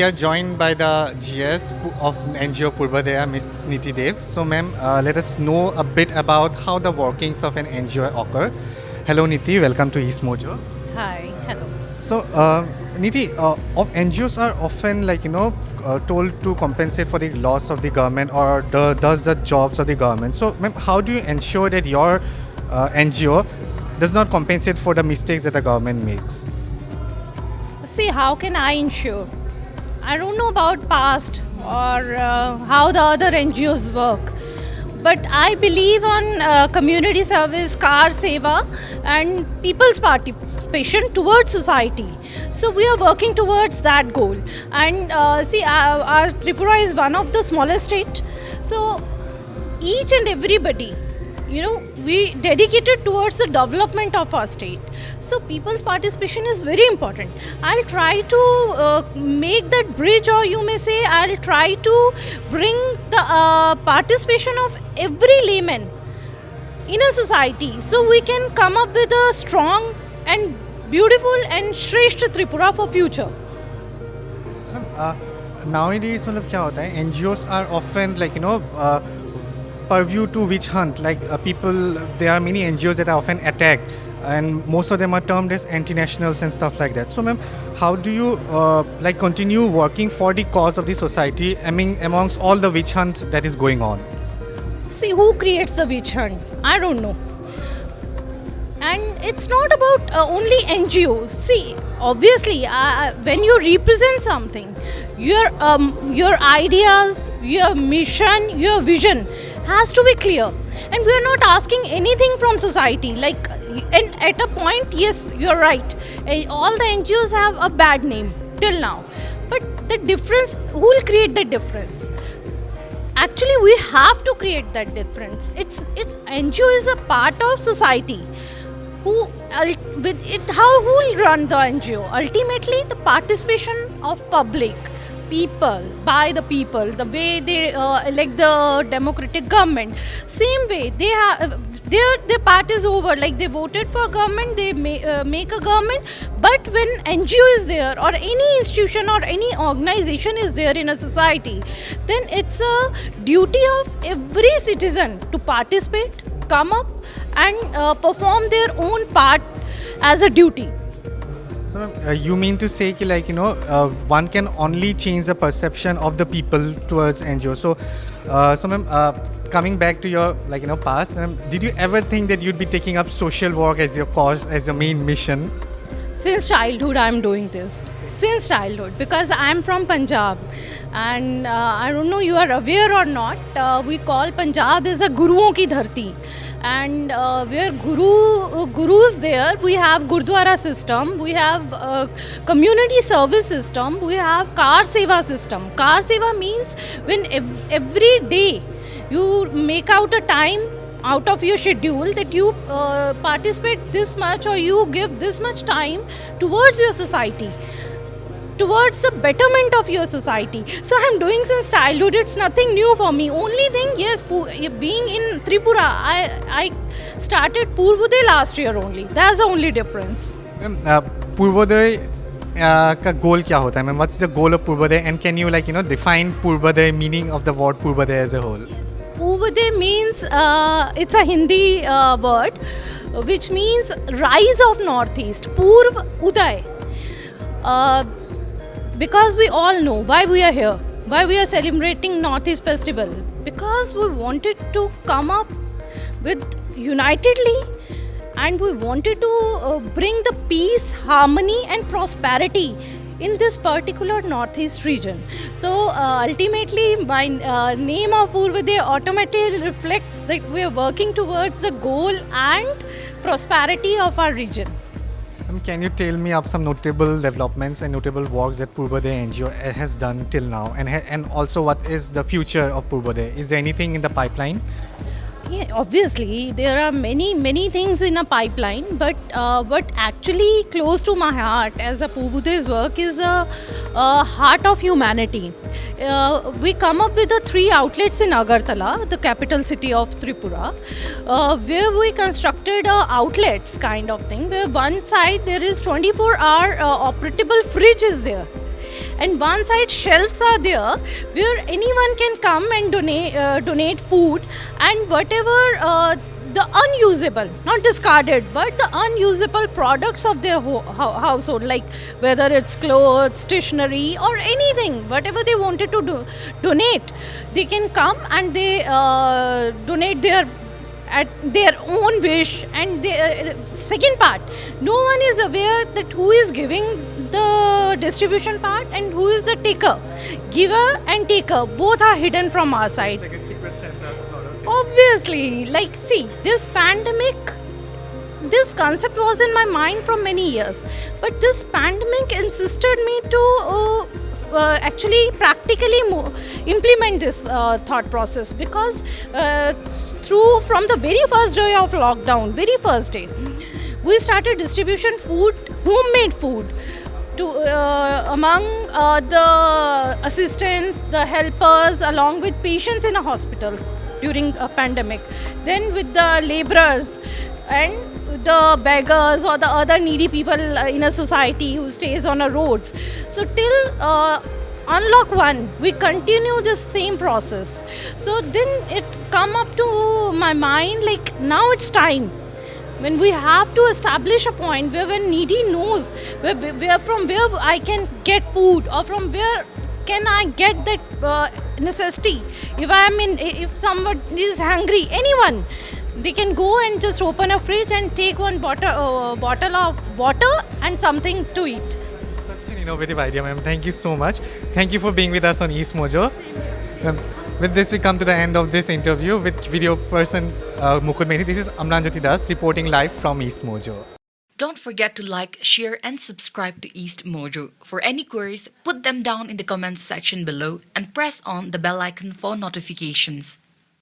we are joined by the GS of NGO Purvadaya, Ms. Niti Dev. So, ma'am, let us know a bit about how the workings of an NGO occur. Hello, Niti. Welcome to East Mojo. Hi, hello. So, Niti, of NGOs are often told to compensate for the loss of the government or does the jobs of the government. So, ma'am, how do you ensure that your NGO does not compensate for the mistakes that the government makes? See, how can I ensure? I don't know about past or how the other NGOs work, but I believe on community service, car seva, and people's participation towards society. So we are working towards that goal. And see, our Tripura is one of the smallest state. So each and everybody, we dedicated towards the development of our state. So people's participation is very important. I'll try to make that bridge, or you may say I'll try to bring the participation of every layman in a society, so we can come up with a strong and beautiful and Shresth Tripura for future. Nowadays, मतलब क्या होता है? NGOs are often purview to witch hunt. There are many NGOs that are often attacked, and most of them are termed as anti-nationals and stuff like that. So, ma'am, how do you continue working for the cause of the society amongst all the witch hunt that is going on? See, who creates the witch hunt? I don't know. And it's not about only NGOs. See, obviously, when you represent something, your ideas, your mission, your vision has to be clear. And we are not asking anything from society. And at a point, yes, you're right. All the NGOs have a bad name till now. But the difference, who will create the difference? Actually, we have to create that difference. NGO is a part of society. Who will run the NGO? Ultimately, the participation of public, people, by the people, the way they elect the democratic government. Same way, they have their part is over. Like they voted for government, they make a government. But when NGO is there, or any institution or any organization is there in a society, then it's a duty of every citizen to participate, come up, and perform their own part as a duty. So, you mean to say one can only change the perception of the people towards NGO. So ma'am, coming back to your past, did you ever think that you'd be taking up social work as your cause, as your main mission? Since childhood, I'm doing this. Since childhood, because I'm from Punjab, and I don't know you are aware or not. We call Punjab is a guruon ki dharti, and where gurus there, we have Gurdwara system, we have community service system, we have car seva system. Car seva means when every day you make out a time out of your schedule that you participate this much, or you give this much time towards your society, towards the betterment of your society. So I'm doing since childhood. It's nothing new for me. Only thing, yes, being in Tripura, I started Purvoday last year only. That's the only difference. Purvoday का goal क्या होता है? Ma'am, what's the goal of Purvoday, and can you define Purvoday, meaning of the word Purvoday as a whole? Yes. Purvoday means it's a Hindi word which means rise of northeast. Purv Uday. Because we all know why we are here, why we are celebrating Northeast Festival. Because we wanted to come up with unitedly, and we wanted to bring the peace, harmony and prosperity in this particular Northeast region. So ultimately, my name of Purvoday automatically reflects that we are working towards the goal and prosperity of our region. Can you tell me of some notable developments and notable works that Purvoday NGO has done till now, and also what is the future of Purvoday? Is there anything in the pipeline? Yeah, obviously there are many things in a pipeline, but what actually close to my heart as a Purvoday's work is a heart of humanity. We come up with 3 outlets in Agartala, the capital city of Tripura, where we constructed outlets kind of thing, where one side there is 24-hour operable fridge is there. and one side shelves are there where anyone can come and donate food and whatever the unusable, not discarded, but the unusable products of their household, like whether it's clothes, stationery, or anything, whatever they wanted to donate, they can come and they donate their at their own wish. And the second part, no one is aware that who is giving the distribution part and who is the taker. Giver and taker both are hidden from our side. Like a secret Santa sort of. Obviously, like, see, this pandemic, this concept was in my mind for many years, but this pandemic insisted me to actually practically implement this thought process, because through from the very first day of lockdown, very first day, we started distribution food, homemade food, to among the assistants, the helpers, along with patients in hospitals during a pandemic. Then with the laborers and the beggars or the other needy people in a society who stays on the roads. So till unlock 1, we continue this same process. So then it come up to my mind, like, now it's time when we have to establish a point where when needy knows where from where I can get food, or from where can I get that necessity. If someone is hungry, anyone, they can go and just open a fridge and take one bottle of water and something to eat. Such an innovative idea, ma'am. Thank you so much. Thank you for being with us on East Mojo. With this, we come to the end of this interview with video person Mukund Mehri. This is Amlan Jyoti Das reporting live from East Mojo. Don't forget to like, share, and subscribe to East Mojo. For any queries, put them down in the comments section below and press on the bell icon for notifications.